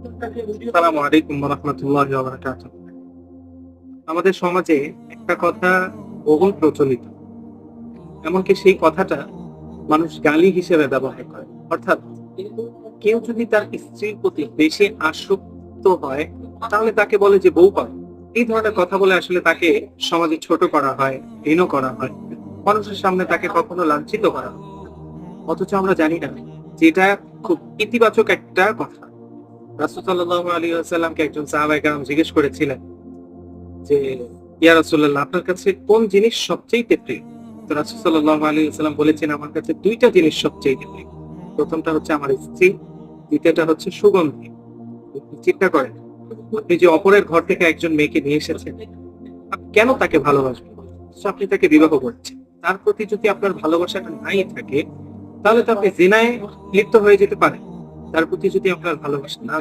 আসসালামু আলাইকুম ওয়া রাহমাতুল্লাহি ওয়া বারাকাতুহু। আমাদের সমাজে একটা কথা বহুল প্রচলিত। এমনকি সেই কথাটা মানুষ গালি হিসেবে ব্যবহার করে। অর্থাৎ কেউ যদি তার স্ত্রীর প্রতি বেশি আসক্ত হয়, তাহলে তাকে বলে যে বউ পাগল। এই ধরনের কথা বলে আসলে তাকে সমাজে ছোট করা হয়, হীন করা হয়। মানুষের সামনে তাকে কখনো লাঞ্ছিত করা হয়। অথচ আমরা জানি না যে এটা খুব ইতিবাচক একটা কথা। রাসূল সাল্লাল্লাহু আলাইহি ওয়াসাল্লামকে একজন সাহাবায়ে কেরাম জিজ্ঞেস করেছিলেন যে, ইয়া রাসূলুল্লাহ, আপনার কাছে কোন জিনিস সবচাইতে প্রিয়? তো রাসূল সাল্লাল্লাহু আলাইহি ওয়াসাল্লাম বলেছেন, আমার কাছে ২ টা জিনিস সবচাইতে প্রিয়। প্রথমটা হচ্ছে আমার স্ত্রী, দ্বিতীয়টা হচ্ছে সুগন্ধি। আপনি চিন্তা করেন, আপনি যে অপরের ঘর থেকে একজন মেয়েকে নিয়ে এসেছেন, আপনি কেন তাকে ভালোবাসবেন? সো আপনি তাকে বিবাহ করছেন। তার প্রতি যদি আপনার ভালোবাসাটা নাই থাকে, তাহলে তো আপনি জিনায় লিপ্ত হয়ে যেতে পারেন। তার প্রতি যদি আপনার ভালোবাসা না